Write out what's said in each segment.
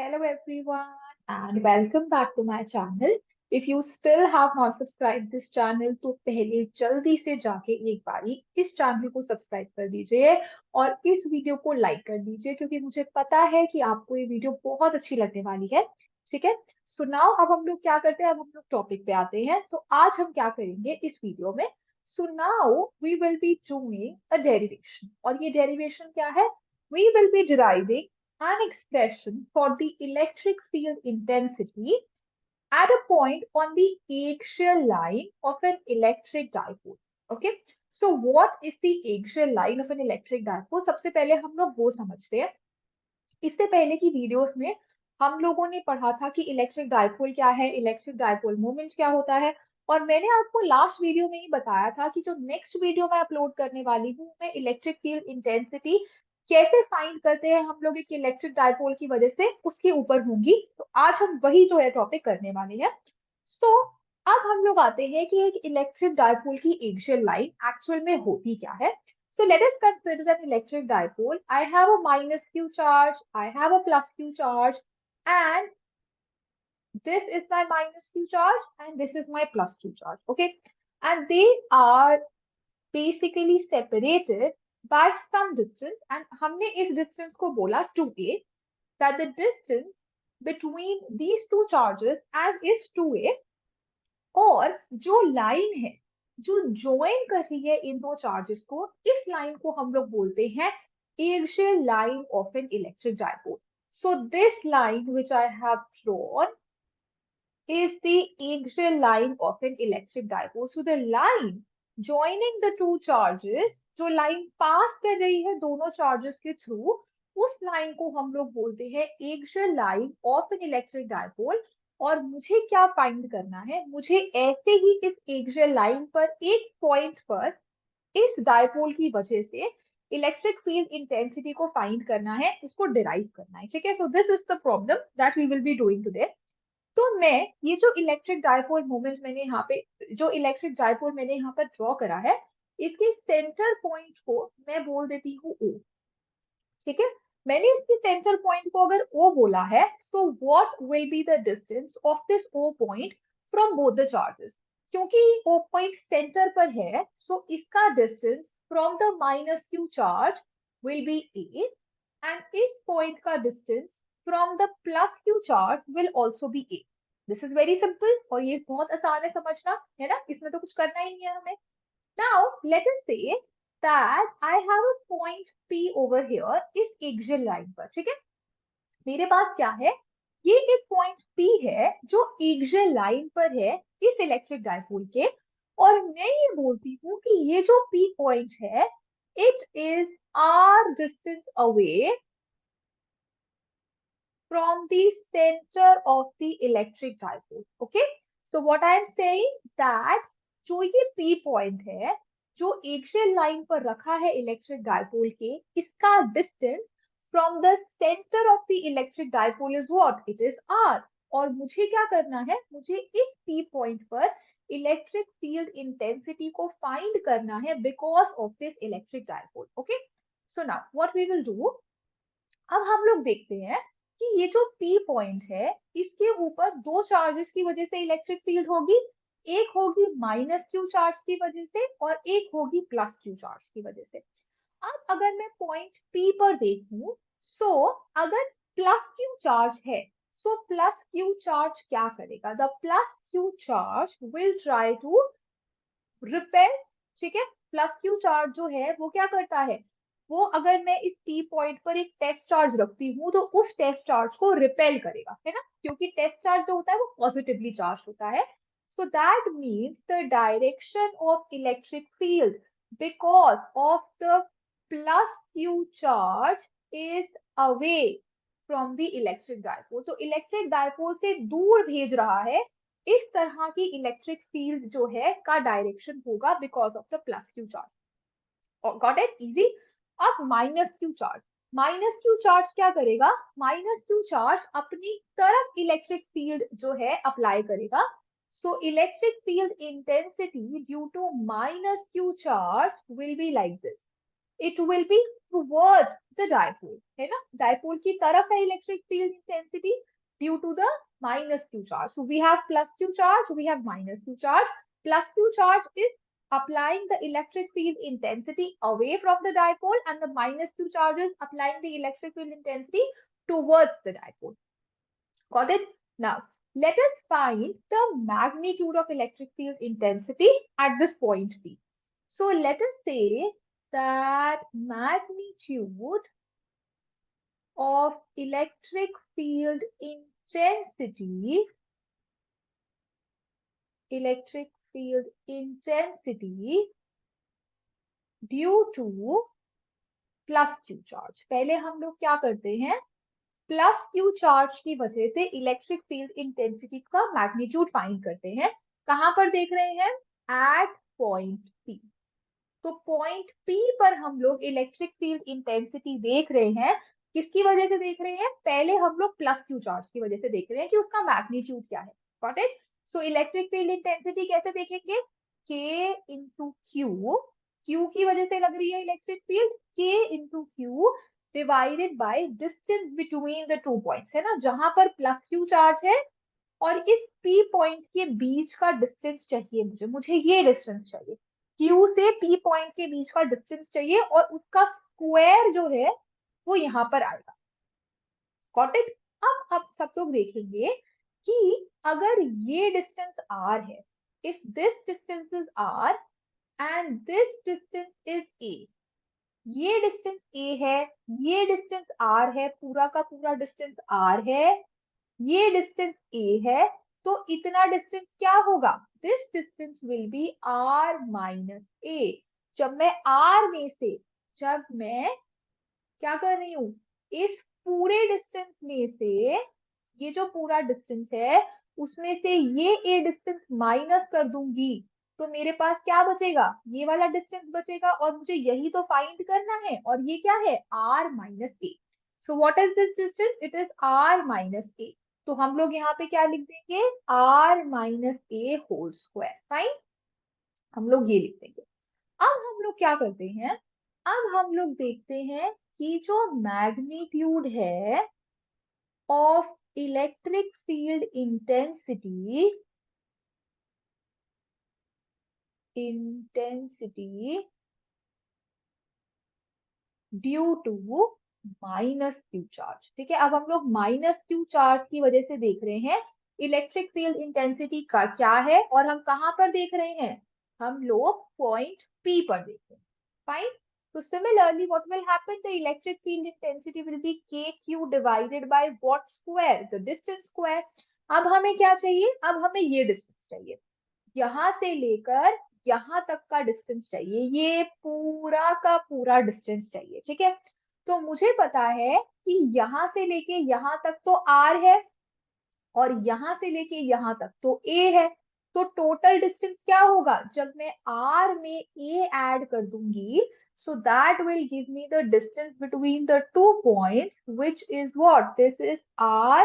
Hello everyone and welcome back to my channel. If you still have not subscribed this channel तो पहले जल्दी से जाके एक बारी इस चैनल को सब्सक्राइब कर दीजिए और इस वीडियो को लाइक कर दीजिए क्योंकि मुझे पता है कि आपको ये वीडियो बहुत अच्छी लगने वाली है। ठीक है। सो नाउ अब हम लोग क्या करते हैं, अब हम लोग टॉपिक पे आते हैं। तो आज हम क्या करेंगे इस वीडियो में। So now we will be doing a derivation और ये डेरिवेशन क्या है, we will be deriving an expression for the electric field intensity at a point on the axial line of an electric dipole. Okay, so what is the axial line of an electric dipole? सबसे पहले हम लोग वो समझते हैं। इससे पहले की वीडियोस में हम लोगों ने पढ़ा था कि इलेक्ट्रिक डाइपोल क्या है, इलेक्ट्रिक डाइपोल मोमेंट क्या होता है। और मैंने आपको लास्ट वीडियो में ही बताया था कि जो नेक्स्ट वीडियो मैं अपलोड करने वाली हूँ मैं इलेक्ट्रिक फील्ड इंटेंसिटी कैसे फाइंड करते हैं हम लोग एक इलेक्ट्रिक डाइपोल की वजह से, उसके ऊपर होंगी। तो आज हम वही जो है टॉपिक करने वाले हैं। सो अब हम लोग आते हैं कि एक इलेक्ट्रिक डाइपोल की एक्सियल लाइन एक्चुअल में होती क्या है। So let us consider an electric dipole. I have a minus q charge, I have a plus q charge, and this is my minus q charge and this is my plus q charge. Okay. And they are basically separated by some distance. And हमने इस distance को बोला 2a, that the distance between these two charges and is 2a. और जो line है जो join कर रही है इन दो चार्जेस को, इस लाइन को हम लोग बोलते हैं axial line of an electric dipole. So this line which I have drawn is the axial line of an electric dipole. So the line joining the two charges, जो लाइन पास कर रही है दोनों चार्जेस के थ्रू, उस line को हम लोग बोलते हैं axial line of an electric dipole. और मुझे क्या फाइंड करना है, मुझे ऐसे ही इस एक्सियल लाइन पर एक पॉइंट पर इस डायपोल की वजह से इलेक्ट्रिक फील्ड इंटेंसिटी को फाइंड करना है, इसको डिराइव करना है। ठीक है। So this is the problem that we will be doing today. तो मैं ये जो इलेक्ट्रिक डायपोल मोमेंट मैंने यहाँ पे, जो इलेक्ट्रिक डायपोल मैंने यहाँ पर ड्रॉ करा है, इसके सेंटर पॉइंट को मैं बोल देती हूँ O। ठीक है। मैंने इसके सेंटर पॉइंट को अगर O बोला है, so what will be the distance of this O point from both the charges. क्योंकि O पॉइंट सेंटर पर है, सो इसका distance from the minus q charge will B A and इस पॉइंट का distance from the plus q charge will also be A। This is very simple और ये बहुत आसान है समझना, है ना, इसमें तो कुछ करना ही नहीं है हमें। Now, let us say that I have a point P over here इस axial line पर। ठीक है। मेरे पास क्या है, ये एक पॉइंट P है जो axial line पर है इस इलेक्ट्रिक डायपोल के। और मैं ये बोलती हूँ कि ये जो P पॉइंट है, it is r distance away from the center of the electric dipole. Okay. So what I am saying that जो ये P पॉइंट है जो एक्सियल लाइन पर रखा है इलेक्ट्रिक डायपोल के, इसका distance from the centre of the electric dipole is what, it is r। और मुझे क्या करना है, मुझे इस P पॉइंट पर इलेक्ट्रिक फील्ड इंटेंसिटी को फाइंड करना है because of this electric dipole. Okay. So now what we will do, अब हम लोग देखते हैं कि ये जो P पॉइंट है इसके ऊपर दो चार्जेस की वजह से इलेक्ट्रिक फील्ड होगी। एक होगी माइनस क्यू चार्ज की वजह से और एक होगी प्लस क्यू चार्ज की वजह से। अब अगर मैं पॉइंट P पर देखूं, सो अगर प्लस क्यू चार्ज है, सो प्लस क्यू चार्ज क्या करेगा, the plus q charge will try to repel. ठीक है। प्लस क्यू चार्ज जो है वो क्या करता है, वो अगर मैं इस P पॉइंट पर एक टेस्ट चार्ज रखती हूँ तो उस टेस्ट चार्ज को रिपेल करेगा, है ना, क्योंकि टेस्ट चार्ज जो होता है वो पॉजिटिवली चार्ज होता है। So that means the direction of electric field because of the plus q charge is away from the electric dipole. तो इलेक्ट्रिक डायपोल से दूर भेज रहा है, इस तरह की इलेक्ट्रिक फील्ड जो है का डायरेक्शन होगा because of the plus q charge. Got it, easy. अब माइनस क्यू चार्ज क्या करेगा, माइनस क्यू चार्ज अपनी तरफ इलेक्ट्रिक फील्ड जो है अप्लाई करेगा। So electric field intensity due to minus q charge will be like this. It will be towards the dipole, है ना, डायपोल की तरफ है electric field intensity due to the minus q charge. So we have plus q charge, we have minus q charge. Plus q charge is applying the electric field intensity away from the dipole, and the minus q charge is applying the electric field intensity towards the dipole. Got it? Now, let us find the magnitude of electric field intensity at this point P. So let us say that magnitude of electric field intensity due to plus q charge. पहले हम लोग क्या करते हैं, plus q charge की वजह से electric field intensity का मैग्नीट्यूड फाइंड करते हैं. कहां पर देख रहे हैं, एट पॉइंट पी. तो पॉइंट पी पर हम लोग इलेक्ट्रिक फील्ड इंटेंसिटी देख रहे हैं. किसकी वजह से देख रहे हैं, पहले हम लोग प्लस क्यू चार्ज की वजह से देख रहे हैं कि उसका मैग्नीट्यूड क्या है. Got it? So electric field intensity कैसे देखेंगे, के इंटू क्यू. क्यू की वजह से लग रही है इलेक्ट्रिक फील्ड, के into Q divided by distance between the two points, है ना, जहां पर प्लस क्यू चार्ज है और इस पी पॉइंट के बीच का डिस्टेंस चाहिए मुझे ये डिस्टेंस चाहिए. क्यू से पी पॉइंट के बीच का डिस्टेंस चाहिए और उसका स्क्वायर जो है वो यहाँ पर आएगा. Got it? अब सब लोग देखेंगे कि अगर ये डिस्टेंस आर है, if this distance is r and this distance is a, ये डिस्टेंस ए है, ये डिस्टेंस आर है, पूरा का पूरा डिस्टेंस आर है, ये डिस्टेंस ए है, तो इतना डिस्टेंस क्या होगा, this distance will be r minus a. जब मैं आर में से, जब मैं क्या कर रही हूं, इस पूरे डिस्टेंस में से, ये जो पूरा डिस्टेंस है उसमें से ये ए डिस्टेंस माइनस कर दूंगी, तो मेरे पास क्या बचेगा, ये वाला डिस्टेंस बचेगा, और मुझे यही तो फाइंड करना है, और ये क्या है, r minus a. So what is this distance, it is r minus a. तो हम लोग यहाँ पे क्या लिख देंगे, r minus a whole square. Fine, हम लोग ये लिख देंगे. अब हम लोग क्या करते हैं, अब हम लोग देखते हैं कि जो मैग्नीट्यूड है of electric field intensity due to minus q charge. ठीक है, अब हम लोग माइनस क्यू चार्ज की वजह से देख रहे हैं इलेक्ट्रिक फील्ड इंटेंसिटी का क्या है, और हम कहां पर देख रहे हैं, हम लोग पॉइंट पी पर देख रहे हैं. Fine. So similarly, what will happen? The electric field intensity will be kq divided by what square? The distance square. अब हमें क्या चाहिए, अब हमें ये डिस्टेंस चाहिए, यहां से लेकर यहां तक का डिस्टेंस चाहिए, ये पूरा का पूरा डिस्टेंस चाहिए. ठीक है, तो मुझे पता है कि यहां से लेके यहां तक तो r है, और यहां से लेके यहां तक तो a है. तो टोटल डिस्टेंस क्या होगा, जब मैं r में a ऐड कर दूंगी, so that will give me the distance between the 2 points, which is what, this is r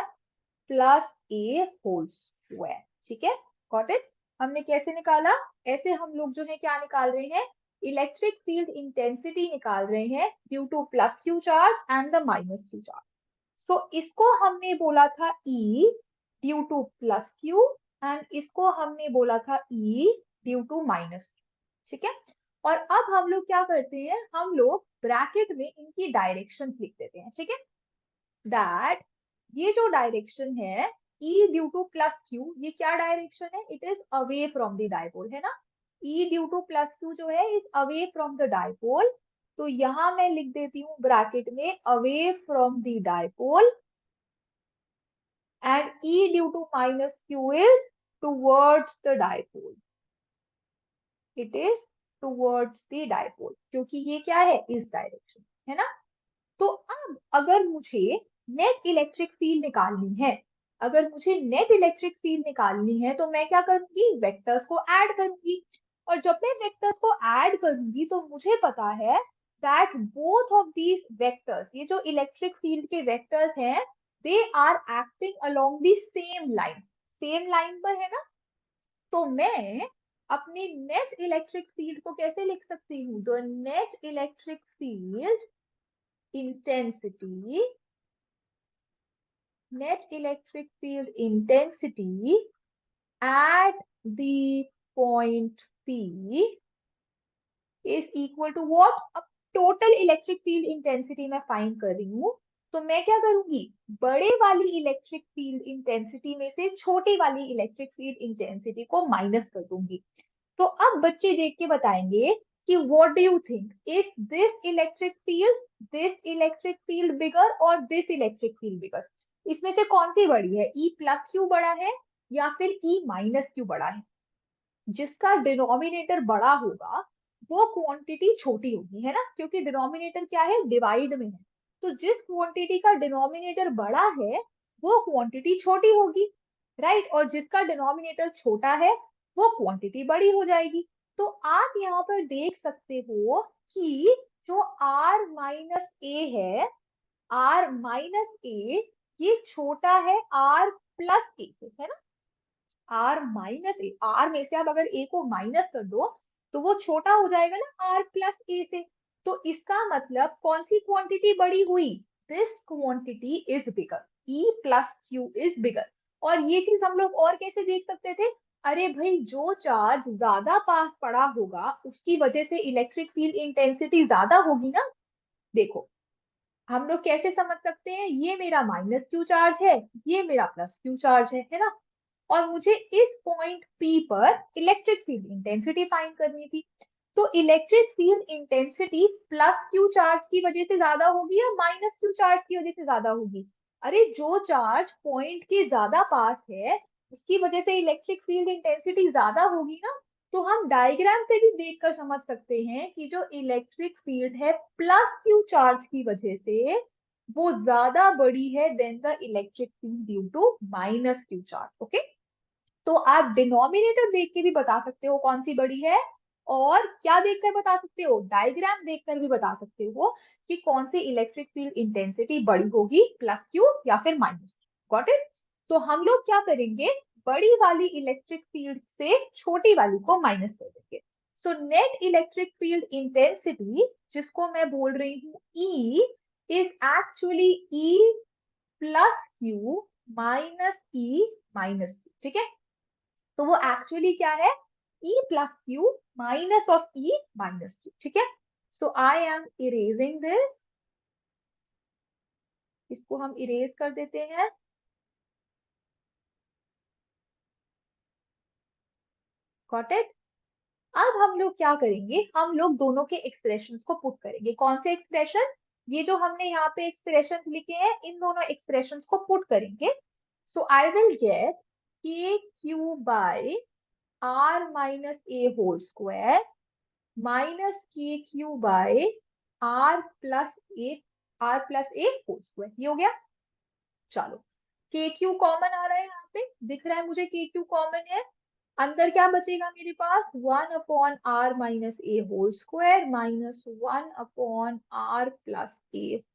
plus a whole square. ठीक है, got it? हमने कैसे निकाला, ऐसे हम लोग जो है क्या निकाल रहे हैं, इलेक्ट्रिक फील्ड इंटेंसिटी निकाल रहे हैं due to plus q charge and the minus q charge. So इसको हमने बोला था E due to plus q, and इसको हमने बोला था E due to minus q. ठीक है, और अब हम लोग क्या करते हैं, हम लोग ब्रैकेट में इनकी डायरेक्शंस लिख देते हैं. ठीक है, दैट ये जो डायरेक्शन है E due to plus q, ये क्या डायरेक्शन है, it is away from the dipole, है ना. E due to plus q जो है is away from the dipole, तो यहां मैं लिख देती हूँ ब्रैकेट में away from the dipole, and E due to minus q is towards the dipole, it is towards the dipole, क्योंकि ये क्या है, इस डायरेक्शन, है ना. तो अब अगर मुझे नेट इलेक्ट्रिक फील्ड निकालनी है, अगर मुझे नेट इलेक्ट्रिक फील्ड निकालनी है, तो मैं क्या करूंगी, वेक्टर्स को ऐड करूंगी, और जब मैं वेक्टर्स को ऐड करूंगी तो मुझे पता है that both of these vectors, ये जो इलेक्ट्रिक फील्ड के वेक्टर्स हैं, they are acting along the same line, same line पर, है ना. तो मैं अपने नेट इलेक्ट्रिक फील्ड को कैसे लिख सकती हूँ? The net electric field intensity, net electric field intensity at the point P is equal to what? अब टोटल इलेक्ट्रिक फील्ड इंटेंसिटी मैं फाइंड कर रही हूँ, तो मैं क्या करूंगी? बड़े वाली इलेक्ट्रिक फील्ड इंटेंसिटी में से छोटी वाली इलेक्ट्रिक फील्ड इंटेंसिटी को माइनस कर दूंगी। तो अब बच्चे देख के बताएंगे कि what do you think, is this electric field bigger और दिस इलेक्ट्रिक फील्ड बिगर? इसमें से कौन सी बड़ी है? ई प्लस क्यू बड़ा है या फिर ई माइनस क्यू बड़ा है? जिसका डिनोमिनेटर बड़ा होगा वो क्वांटिटी छोटी होगी, है ना, क्योंकि डिनोमिनेटर क्या है? डिवाइड में है। तो जिस क्वांटिटी का डिनोमिनेटर बड़ा है वो क्वांटिटी छोटी होगी, राइट, और जिसका डिनोमिनेटर छोटा है वो क्वांटिटी बड़ी हो जाएगी। तो आप यहाँ पर देख सकते हो कि जो r माइनस ए है, r माइनस ए, ये छोटा है r प्लस ए से, है ना। आर माइनस ए, आर में से आप अगर ए को माइनस कर दो तो वो छोटा हो जाएगा ना आर प्लस ए से। तो इसका मतलब कौन सी क्वांटिटी बड़ी हुई? This quantity is bigger, E plus Q is bigger. और ये चीज हम लोग और कैसे देख सकते थे? अरे भाई, जो चार्ज ज्यादा पास पड़ा होगा उसकी वजह से इलेक्ट्रिक फील्ड इंटेंसिटी ज्यादा होगी ना। देखो, हम लोग कैसे समझ सकते हैं? ये मेरा माइनस क्यू चार्ज है, ये मेरा प्लस क्यू चार्ज है ना। और मुझे इस पॉइंट P पर इलेक्ट्रिक फील्ड इंटेंसिटी फाइंड करनी थी। तो electric field intensity plus q charge की वजह से ज्यादा होगी या माइनस क्यू चार्ज की वजह से ज्यादा होगी? अरे, जो चार्ज पॉइंट के ज्यादा पास है उसकी वजह से इलेक्ट्रिक फील्ड इंटेंसिटी ज्यादा होगी ना। तो हम डायग्राम से भी देखकर समझ सकते हैं कि जो इलेक्ट्रिक फील्ड है प्लस क्यू चार्ज की वजह से वो ज्यादा बड़ी है than the electric field due to minus q charge. Okay, तो आप डिनोमिनेटर देख के भी बता सकते हो कौन सी बड़ी है, और क्या देखकर बता सकते हो? डायग्राम देखकर भी बता सकते हो कि कौन सी इलेक्ट्रिक फील्ड इंटेंसिटी बड़ी होगी, प्लस क्यू या फिर माइनस क्यू। Got it? तो हम लोग क्या करेंगे? बड़ी वाली इलेक्ट्रिक फील्ड से छोटी वाली को माइनस कर देंगे। So net electric field intensity, जिसको मैं बोल रही हूँ E, is actually E plus q minus E minus q. ठीक है, तो वो एक्चुअली क्या है? E plus q minus of E minus q. ठीक है, so I am erasing this, इसको हम इरेज कर देते हैं। Got it? अब हम लोग क्या करेंगे? हम लोग दोनों के एक्सप्रेशंस को पुट करेंगे। कौन से एक्सप्रेशन? ये जो हमने यहाँ पे एक्सप्रेशंस लिखे हैं इन दोनों एक्सप्रेशंस को पुट करेंगे। So I will get k q by r minus a whole square minus k q by r plus a, r plus a whole square. ये हो गया। चलो, के क्यू कॉमन आ रहा है, यहाँ पे दिख रहा है मुझे के क्यू कॉमन है। अंदर क्या बचेगा मेरे पास? 1/r - a whole square minus 1/r+a whole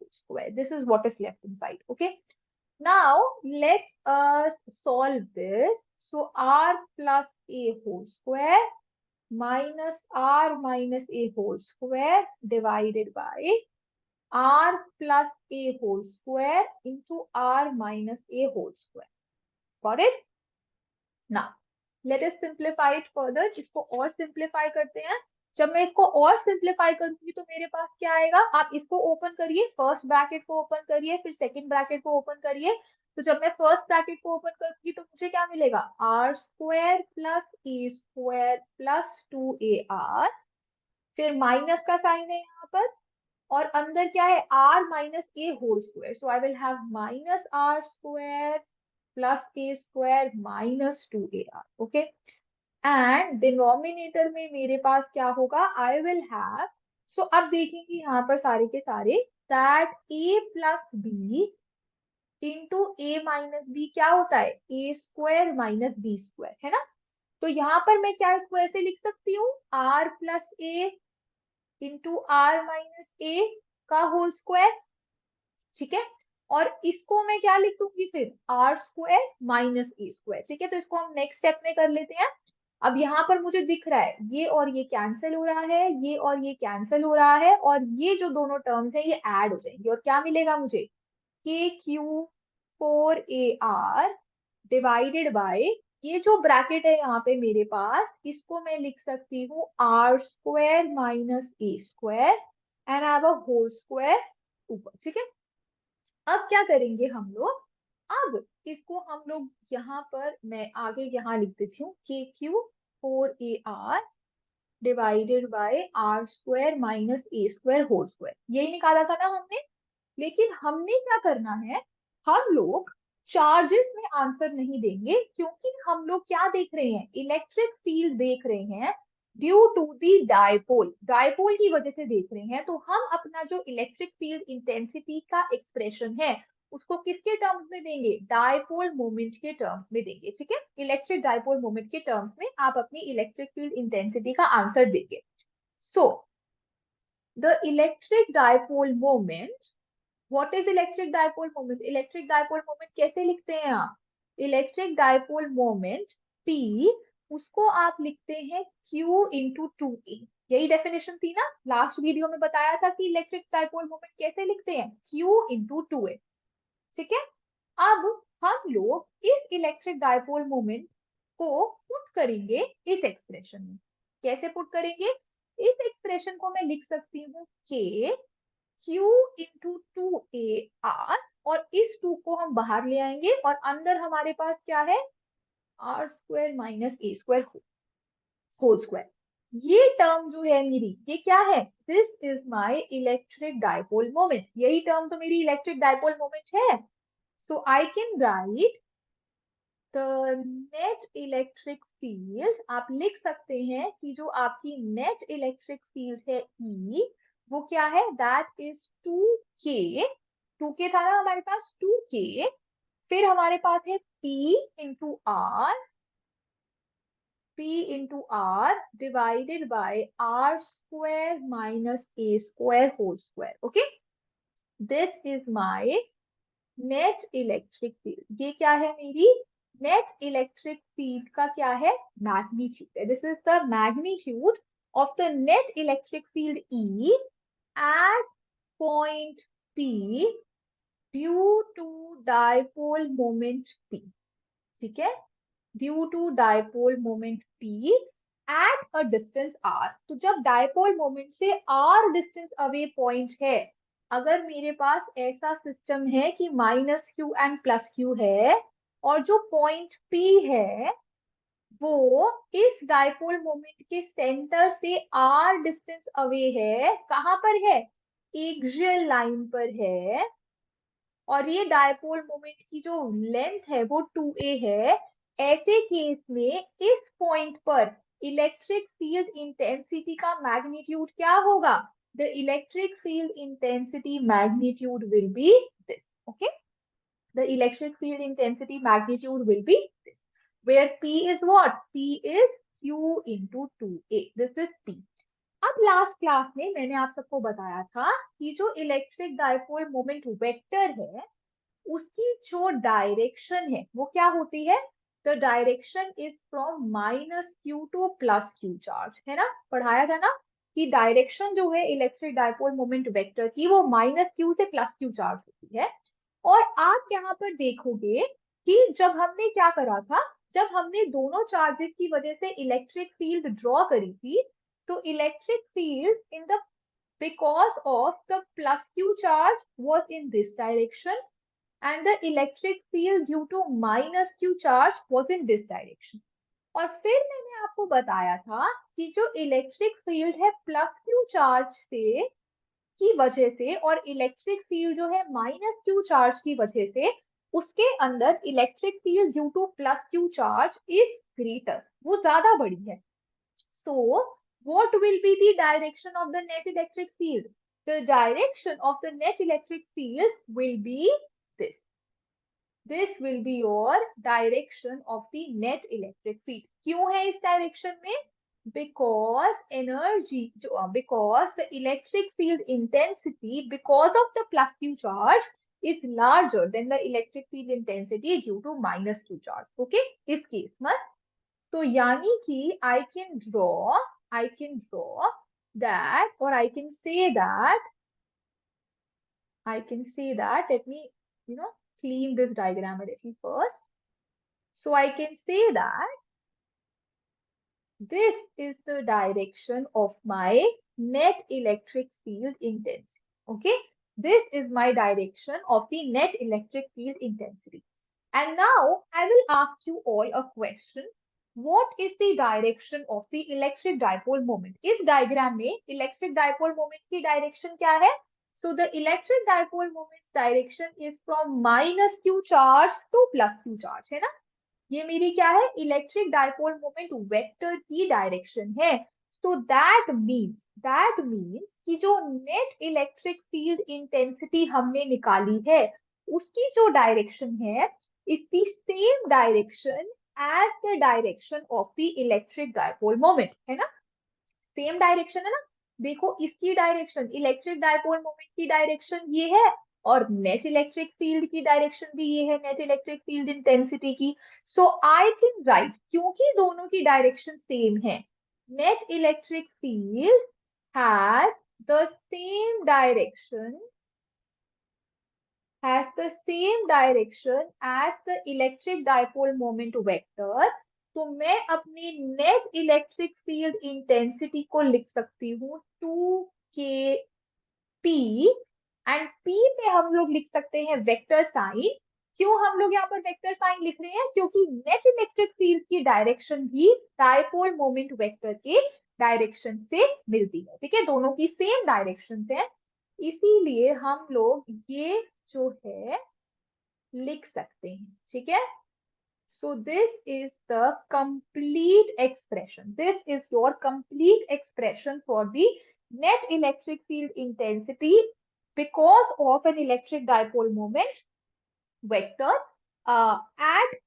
square. This is what is left inside. Okay, now let us solve this. So r plus a whole square minus r minus a whole square divided by r plus a whole square into r minus a whole square. Got it? Now let us simplify it further. इसको और simplify करते हैं। जब मैं इसको और simplify करूंगी तो मेरे पास क्या आएगा? आप इसको ओपन करिए, फर्स्ट ब्रैकेट को ओपन करिए, फिर सेकंड ब्रैकेट को ओपन करिए। तो जब मैं फर्स्ट ब्रैकेट को ओपन करूंगी तो मुझे क्या मिलेगा? R square plus a square plus 2ar, फिर माइनस का साइन है यहाँ पर, और अंदर क्या है? R minus a whole square. So I will have minus r square plus a square minus 2ar। Okay, and denominator में मेरे पास क्या होगा? आई विल हैव, सो अब देखेंगे यहाँ पर सारे के सारे, that a plus b into a minus b क्या होता है? A square minus b square, है ना। तो यहाँ पर मैं क्या इसको ऐसे लिख सकती हूँ? R plus a into r minus a का होल स्क्वायर। ठीक है, और इसको मैं क्या लिख दूंगी? फिर r square minus a square. ठीक है, तो इसको हम नेक्स्ट स्टेप में कर लेते हैं। अब यहाँ पर मुझे दिख रहा है ये और ये कैंसिल हो रहा है, ये और ये कैंसिल हो रहा है, और ये जो दोनों टर्म्स है ये ऐड हो जाएंगे, और क्या मिलेगा मुझे, के क्यू 4AR डिवाइडेड बाय, ये जो ब्रैकेट है यहाँ पे मेरे पास, इसको मैं लिख सकती हूँ R² minus A² and I have a whole square ऊपर, ठीक है। अब क्या करेंगे हम लोग, अब इसको हम लोग यहाँ पर मैं आगे यहाँ लिख देती हूँ k q 4AR divided by R² minus A² whole square, यही निकाला था ना हमने। लेकिन हमने क्या करना है, हम लोग चार्जेस में आंसर नहीं देंगे, क्योंकि हम लोग क्या देख रहे हैं, इलेक्ट्रिक फील्ड देख रहे हैं due to the dipole, dipole की वजह से देख रहे हैं। तो हम अपना जो इलेक्ट्रिक फील्ड इंटेंसिटी का एक्सप्रेशन है उसको किसके टर्म्स में देंगे, डायपोल मोमेंट के टर्म्स में देंगे, ठीक है। इलेक्ट्रिक डायपोल मोमेंट के टर्म्स में आप अपनी इलेक्ट्रिक फील्ड इंटेंसिटी का आंसर देंगे। So the electric dipole moment, what is electric dipole moment, electric dipole moment कैसे लिखते हैं आप, इलेक्ट्रिक डायपोल मोमेंट P, उसको आप लिखते हैं Q इंटू 2A, यही डेफिनेशन थी ना, लास्ट वीडियो में बताया था कि इलेक्ट्रिक डायपोल मोमेंट कैसे लिखते हैं, Q इंटू 2A, ठीक है। अब हम लोग इस इलेक्ट्रिक डायपोल मोमेंट को पुट करेंगे इस एक्सप्रेशन में, कैसे पुट करेंगे, इस एक्सप्रेशन को मैं लिख सकती हूँ K Q इंटू 2AR, और इस 2 को हम बाहर ले आएंगे और अंदर हमारे पास क्या है, R² minus A² whole square. ये टर्म जो है मेरी, ये क्या है, this is my electric dipole moment, यही टर्म तो मेरी इलेक्ट्रिक डायपोल मोमेंट है। So I can write the net electric field, आप लिख सकते हैं कि जो आपकी नेट इलेक्ट्रिक फील्ड है E, वो क्या है, दैट इज 2K था ना हमारे पास 2K, फिर हमारे पास है P into R, P into R divided by R² minus A² whole square, okay. This is my net electric field, ये क्या है मेरी नेट इलेक्ट्रिक फील्ड का क्या है, मैग्नीट्यूड है, this is the magnitude of the net electric field E at point P due to dipole moment P, ठीक है, due to dipole moment P at a distance R। तो जब dipole moment से R distance away point है, अगर मेरे पास ऐसा system है कि -Q एंड +Q है, और जो पॉइंट P है वो इस डायपोल मोमेंट के सेंटर से R डिस्टेंस अवे है, कहां पर है, एक्सियल लाइन पर है, और ये डायपोल मोमेंट की जो लेंथ है वो 2A है, ऐसे केस में इस पॉइंट पर इलेक्ट्रिक फील्ड इंटेंसिटी का मैग्नीट्यूड क्या होगा, the electric field intensity magnitude will be this, okay, the electric field intensity magnitude will be this, where P is what, P is Q into 2A, this is P। अब last class में मैंने आप सबको बताया था कि जो electric dipole moment vector है उसकी जो डायरेक्शन है वो क्या होती है, the direction is from -Q to +Q charge, है ना, पढ़ाया था ना कि डायरेक्शन जो है इलेक्ट्रिक डायपोल मोमेंट वेक्टर की वो -Q से +Q चार्ज होती है। और आप यहाँ पर देखोगे कि जब हमने क्या करा था, जब हमने दोनों चार्जेस की वजह से इलेक्ट्रिक फील्ड ड्रॉ करी थी, तो electric field in the because of the +Q charge was in this direction and the electric field due to -Q charge was in this direction। और फिर मैंने आपको बताया था कि जो इलेक्ट्रिक फील्ड है +Q चार्ज से की वजह से और इलेक्ट्रिक फील्ड जो है -Q चार्ज की वजह से, उसके अंदर electric field due to +Q charge is greater, वो ज्यादा बड़ी है। So what will be the direction of the net electric field? The direction of the net electric field will be this. This will be your direction of the net electric field. क्यों है इस direction में? Because energy, because the electric field intensity because of the +Q charge is larger than the electric field intensity due to -Q charge. Okay? इस case में तो यानी कि I can draw that, और I can say that, let me, clean this diagram a little first. So I can say that this is the direction of my net electric field intensity. Okay, this is my direction of the net electric field intensity. And now I will ask you all a question. What is the direction of the electric dipole moment? इस diagram में electric dipole moment की direction क्या है? So the electric dipole moment's direction is from minus q charge to plus q charge, है ना? ये मेरी क्या है? इलेक्ट्रिक डायपोल मोमेंट वेक्टर की डायरेक्शन है. सो दैट मीन्स कि जो नेट इलेक्ट्रिक फील्ड इंटेंसिटी हमने निकाली है उसकी जो डायरेक्शन है is the same direction as the direction of the electric dipole moment, है ना? सेम डायरेक्शन है ना? देखो इसकी डायरेक्शन, इलेक्ट्रिक डायपोल मोमेंट की डायरेक्शन ये है, और नेट इलेक्ट्रिक फील्ड की डायरेक्शन भी ये है, नेट इलेक्ट्रिक फील्ड इंटेंसिटी की. सो आई थिंक राइट, क्योंकि दोनों की डायरेक्शन सेम है, net electric field has the same direction as the electric dipole moment vector. तो मैं अपनी नेट इलेक्ट्रिक फील्ड इंटेंसिटी को लिख सकती हूँ 2kp, एंड p पे हम लोग लिख सकते हैं वेक्टर साइन. क्यों हम लोग यहाँ पर वेक्टर साइन लिख रहे हैं? क्योंकि नेट इलेक्ट्रिक फील्ड की डायरेक्शन भी डायपोल मोमेंट वेक्टर के डायरेक्शन से मिलती है. ठीक है, दोनों की सेम डायरेक्शन है, इसीलिए हम लोग ये जो है लिख सकते हैं. ठीक है, so this is the complete expression. This is your complete expression for the net electric field intensity because of an electric dipole moment vector at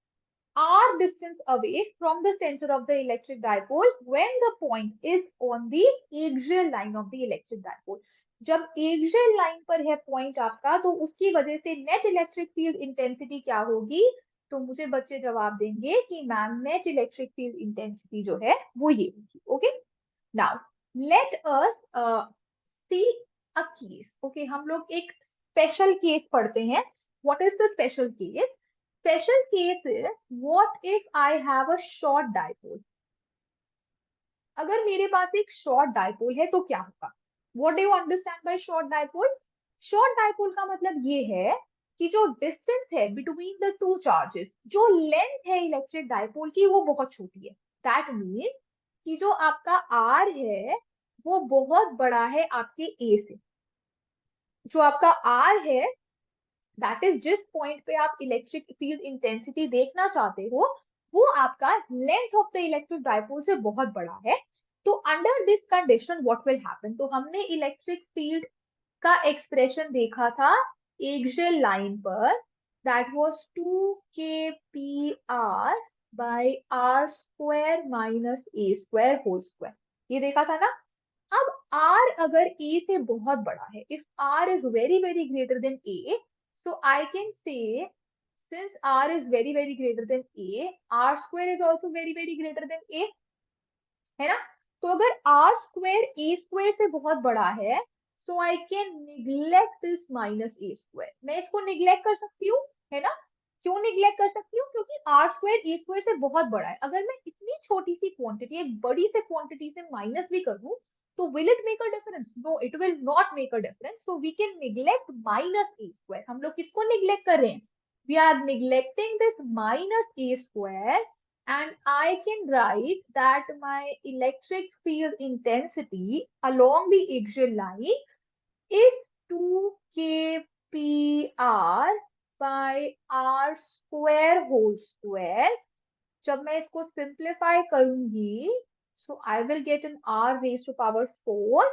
r distance away from the center of the electric dipole when the point is on the axial line of the electric dipole. जब axial line पर है point आपका, तो उसकी वजह से net electric field intensity क्या होगी? तो मुझे बच्चे जवाब देंगे कि ma'am net electric field intensity जो है वो ये होगी. Okay, now let us see a case. Okay, हम लोग एक स्पेशल केस पढ़ते हैं. What is the special case? Special case is, what if I have a short dipole? अगर मेरे पास एक short dipole है तो क्या होगा? What do you understand by short dipole? Short dipole का मतलब ये है कि जो distance है between the two charges, जो length है electric dipole की वो बहुत छोटी है. That means कि जो आपका R है वो बहुत बड़ा है आपके A से. जो आपका R है दैट इज जिस पॉइंट पे आप इलेक्ट्रिक फील्ड इंटेंसिटी देखना चाहते हो वो आपका length of the electric dipole से बहुत बड़ा है. तो under this condition what will happen? तो हमने इलेक्ट्रिक फील्ड का एक्सप्रेशन देखा था एक्सियल लाइन पर, that was 2kpr by r square minus a square whole square. ये देखा था ना? अब r अगर a से बहुत बड़ा है, if r is very very greater than a, so I can say since r is very very greater than a, r square is also very very greater than a, है ना? तो अगर r square a square से बहुत बड़ा है, so I can neglect this minus a square. मैं इसको neglect कर सकती हूँ, है ना? क्यों neglect कर सकती हूँ? क्योंकि r square a square से बहुत बड़ा है. अगर मैं इतनी छोटी सी क्वांटिटी एक बड़ी से क्वांटिटी से माइनस भी कर दूं, तो will it make a difference? No, it will not make a difference. So we can neglect minus a square. हम लोग किसको neglect कर रहे हैं? We are neglecting this minus a square, and I can write that my electric field intensity along the axial line is 2kpr by r square whole square. जब मैं इसको simplify करूंगी, so I will get an r raised to power 4.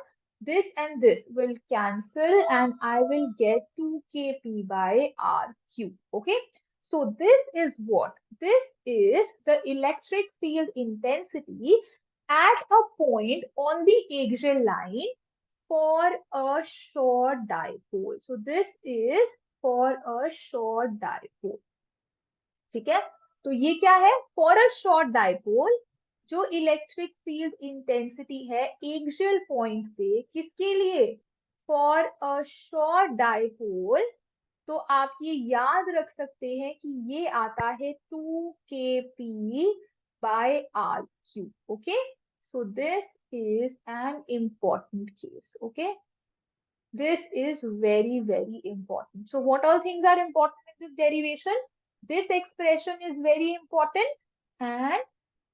This and this will cancel and I will get 2kp by r cube. Okay, so this is what? This is the electric field intensity at a point on the axial line for a short dipole. So this is for a short dipole. ठीक है? तो ये क्या है, for a short dipole जो electric field intensity है axial point पे, किसके लिए, फॉर अ शॉर्ट डाइपोल, तो आप ये याद रख सकते हैं कि ये आता है 2kp by r cube. Okay, so this is an important case. Okay, this is very, very important. So what all things are important in this derivation? This expression is very important and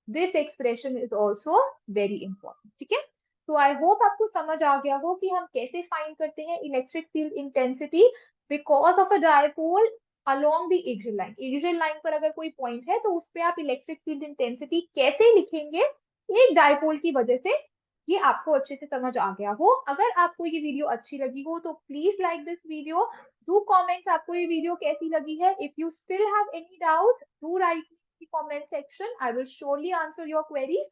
this expression is also very important. ठीक है, तो I hope आपको समझ आ गया हो कि हम कैसे फाइंड करते हैं electric field intensity because of a dipole along the axial line. Axial line पर अगर कोई पॉइंट है तो उस पे आप इलेक्ट्रिक फील्ड इंटेंसिटी कैसे लिखेंगे एक डायपोल की वजह से, ये आपको अच्छे से समझ आ गया हो. अगर आपको ये वीडियो अच्छी लगी हो तो please like this video, do comment आपको ये वीडियो कैसी लगी है. If you still have any doubts do right the comment section. I will surely answer your queries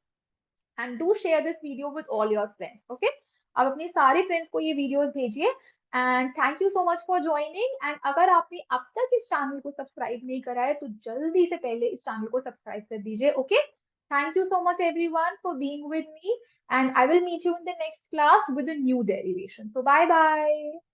and do share this video with all your friends. Okay? आप अपने सारे friends को ये वीडियोस भेजिए and thank you so much for joining. And अगर आपने अब तक इस चैनल को सब्सक्राइब नहीं करा है तो जल्दी से पहले इस चैनल को सब्सक्राइब कर दीजिए. Okay, thank you so much everyone for being with me and I will meet you in the next class with a new derivation. So bye bye.